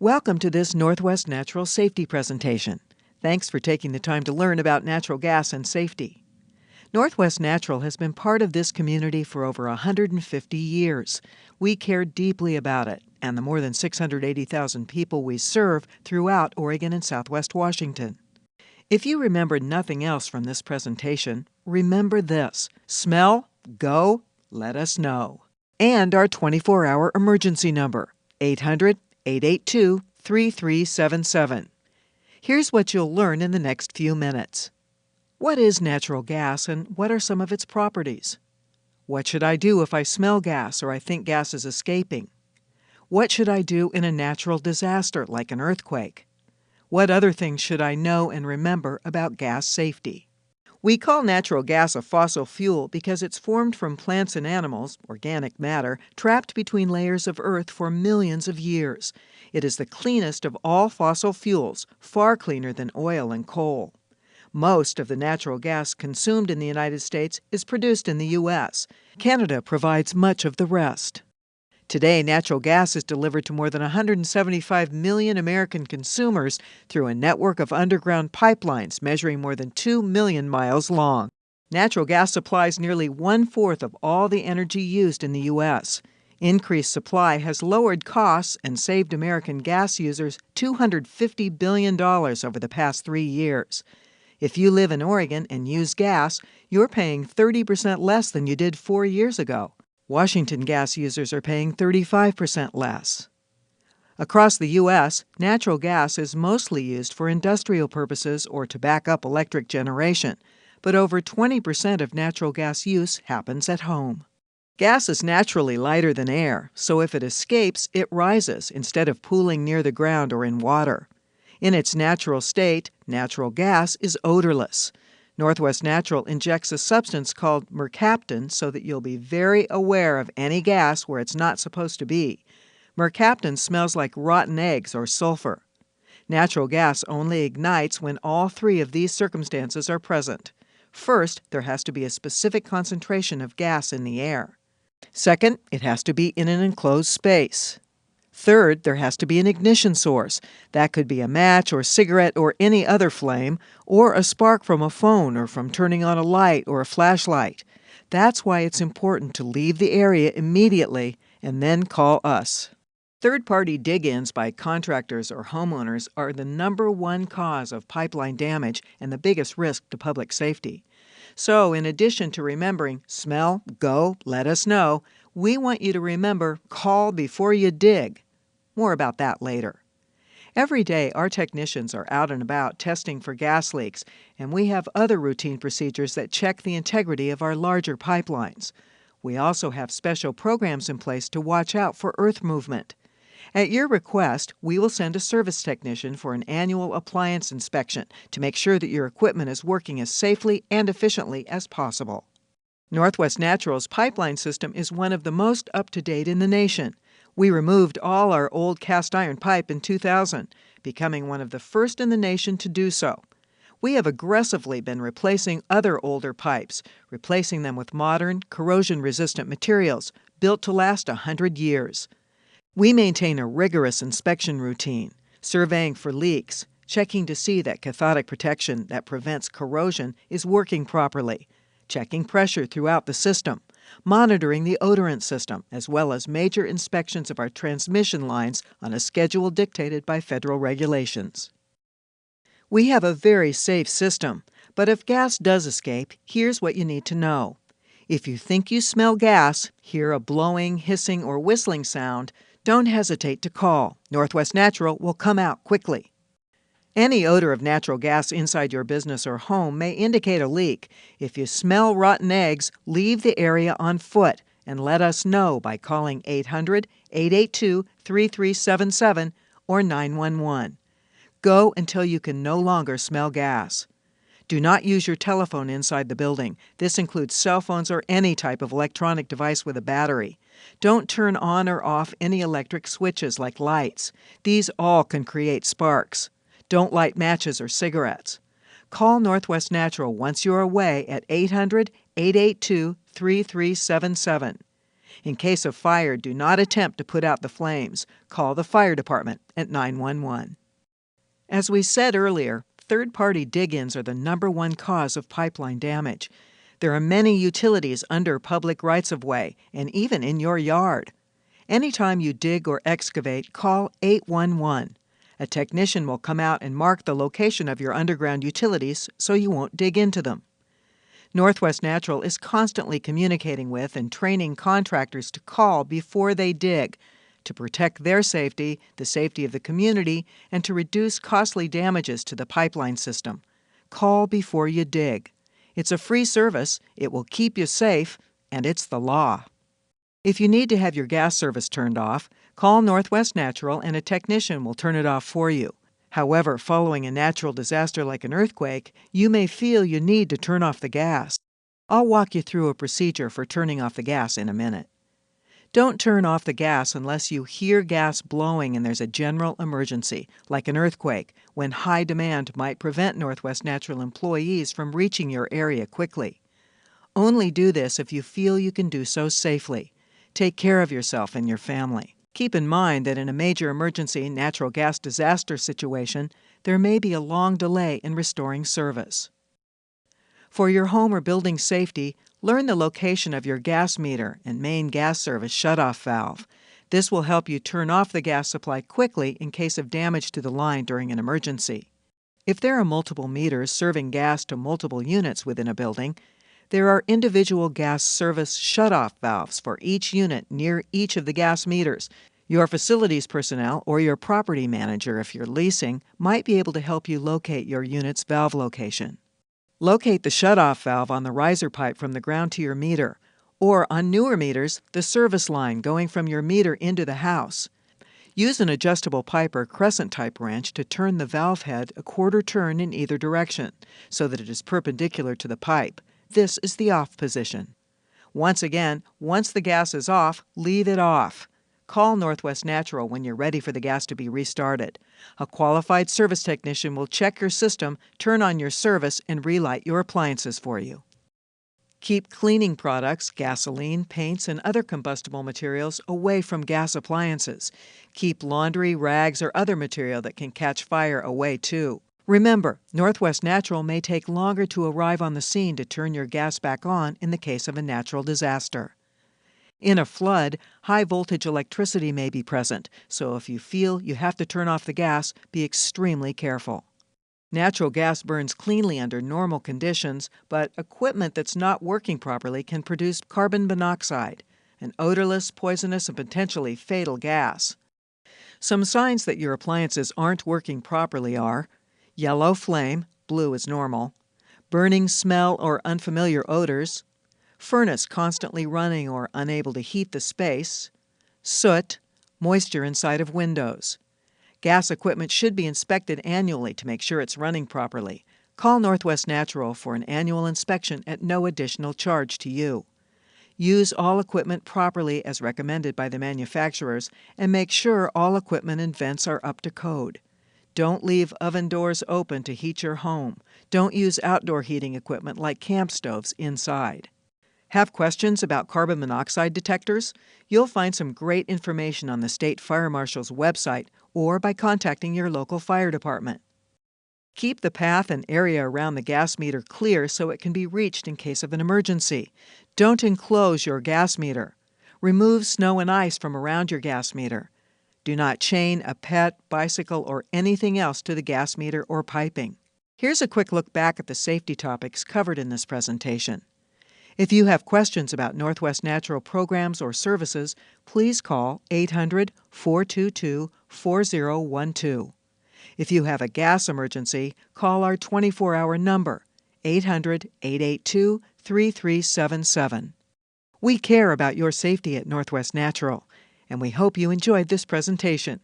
Welcome to this Northwest Natural Safety presentation. Thanks for taking the time to learn about natural gas and safety. Northwest Natural has been part of this community for over 150 years. We care deeply about it and the more than 680,000 people we serve throughout Oregon and Southwest Washington. If you remember nothing else from this presentation, remember this: smell, go, let us know. And our 24-hour emergency number, 800-882-3377. Here's what you'll learn in the next few minutes. What is natural gas and what are some of its properties? What should I do if I smell gas or I think gas is escaping? What should I do in a natural disaster like an earthquake? What other things should I know and remember about gas safety? We call natural gas a fossil fuel because it's formed from plants and animals, organic matter, trapped between layers of earth for millions of years. It is the cleanest of all fossil fuels, far cleaner than oil and coal. Most of the natural gas consumed in the United States is produced in the U.S. Canada provides much of the rest. Today, natural gas is delivered to more than 175 million American consumers through a network of underground pipelines measuring more than 2 million miles long. Natural gas supplies nearly 1/4 of all the energy used in the U.S. Increased supply has lowered costs and saved American gas users $250 billion over the past 3 years. If you live in Oregon and use gas, you're paying 30% less than you did 4 years ago. Washington gas users are paying 35% less. Across the U.S., natural gas is mostly used for industrial purposes or to back up electric generation, but over 20% of natural gas use happens at home. Gas is naturally lighter than air, so if it escapes, it rises instead of pooling near the ground or in water. In its natural state, natural gas is odorless. Northwest Natural injects a substance called mercaptan so that you'll be very aware of any gas where it's not supposed to be. Mercaptan smells like rotten eggs or sulfur. Natural gas only ignites when all three of these circumstances are present. First, there has to be a specific concentration of gas in the air. Second, it has to be in an enclosed space. Third, there has to be an ignition source. That could be a match or cigarette or any other flame, or a spark from a phone or from turning on a light or a flashlight. That's why it's important to leave the area immediately and then call us. Third-party dig-ins by contractors or homeowners are the #1 cause of pipeline damage and the biggest risk to public safety. So, in addition to remembering smell, go, let us know, we want you to remember call before you dig. More about that later. Every day, our technicians are out and about testing for gas leaks, and we have other routine procedures that check the integrity of our larger pipelines. We also have special programs in place to watch out for earth movement. At your request, we will send a service technician for an annual appliance inspection to make sure that your equipment is working as safely and efficiently as possible. Northwest Natural's pipeline system is one of the most up-to-date in the nation. We removed all our old cast iron pipe in 2000, becoming one of the first in the nation to do so. We have aggressively been replacing other older pipes, replacing them with modern, corrosion-resistant materials built to last 100 years. We maintain a rigorous inspection routine, surveying for leaks, checking to see that cathodic protection that prevents corrosion is working properly, checking pressure throughout the system, monitoring the odorant system, as well as major inspections of our transmission lines on a schedule dictated by federal regulations. We have a very safe system, but if gas does escape, here's what you need to know. If you think you smell gas, hear a blowing, hissing, or whistling sound, don't hesitate to call. Northwest Natural will come out quickly. Any odor of natural gas inside your business or home may indicate a leak. If you smell rotten eggs, leave the area on foot and let us know by calling 800-882-3377 or 911. Go until you can no longer smell gas. Do not use your telephone inside the building. This includes cell phones or any type of electronic device with a battery. Don't turn on or off any electric switches like lights. These all can create sparks. Don't light matches or cigarettes. Call Northwest Natural once you're away at 800-882-3377. In case of fire, do not attempt to put out the flames. Call the fire department at 911. As we said earlier, third-party dig-ins are the #1 cause of pipeline damage. There are many utilities under public rights-of-way and even in your yard. Anytime you dig or excavate, call 811. A technician will come out and mark the location of your underground utilities so you won't dig into them. Northwest Natural is constantly communicating with and training contractors to call before they dig, to protect their safety, the safety of the community, and to reduce costly damages to the pipeline system. Call before you dig. It's a free service, it will keep you safe, and it's the law. If you need to have your gas service turned off, call Northwest Natural and a technician will turn it off for you. However, following a natural disaster like an earthquake, you may feel you need to turn off the gas. I'll walk you through a procedure for turning off the gas in a minute. Don't turn off the gas unless you hear gas blowing and there's a general emergency, like an earthquake, when high demand might prevent Northwest Natural employees from reaching your area quickly. Only do this if you feel you can do so safely. Take care of yourself and your family. Keep in mind that in a major emergency natural gas disaster situation, there may be a long delay in restoring service. For your home or building safety, learn the location of your gas meter and main gas service shutoff valve. This will help you turn off the gas supply quickly in case of damage to the line during an emergency. If there are multiple meters serving gas to multiple units within a building, there are individual gas service shutoff valves for each unit near each of the gas meters. Your facilities personnel or your property manager, if you're leasing, might be able to help you locate your unit's valve location. Locate the shutoff valve on the riser pipe from the ground to your meter, or on newer meters, the service line going from your meter into the house. Use an adjustable pipe or crescent-type wrench to turn the valve head a quarter turn in either direction, so that it is perpendicular to the pipe. This is the off position. Once again, once the gas is off, leave it off. Call Northwest Natural when you're ready for the gas to be restarted. A qualified service technician will check your system, turn on your service, and relight your appliances for you. Keep cleaning products, gasoline, paints, and other combustible materials away from gas appliances. Keep laundry, rags, or other material that can catch fire away too. Remember, Northwest Natural may take longer to arrive on the scene to turn your gas back on in the case of a natural disaster. In a flood, high-voltage electricity may be present, so if you feel you have to turn off the gas, be extremely careful. Natural gas burns cleanly under normal conditions, but equipment that's not working properly can produce carbon monoxide, an odorless, poisonous, and potentially fatal gas. Some signs that your appliances aren't working properly are yellow flame, blue is normal, burning smell or unfamiliar odors, furnace constantly running or unable to heat the space, soot, moisture inside of windows. Gas equipment should be inspected annually to make sure it's running properly. Call Northwest Natural for an annual inspection at no additional charge to you. Use all equipment properly as recommended by the manufacturers and make sure all equipment and vents are up to code. Don't leave oven doors open to heat your home. Don't use outdoor heating equipment like camp stoves inside. Have questions about carbon monoxide detectors? You'll find some great information on the State Fire Marshal's website or by contacting your local fire department. Keep the path and area around the gas meter clear so it can be reached in case of an emergency. Don't enclose your gas meter. Remove snow and ice from around your gas meter. Do not chain a pet, bicycle, or anything else to the gas meter or piping. Here's a quick look back at the safety topics covered in this presentation. If you have questions about Northwest Natural programs or services, please call 800-422-4012. If you have a gas emergency, call our 24-hour number, 800-882-3377. We care about your safety at Northwest Natural, and we hope you enjoyed this presentation.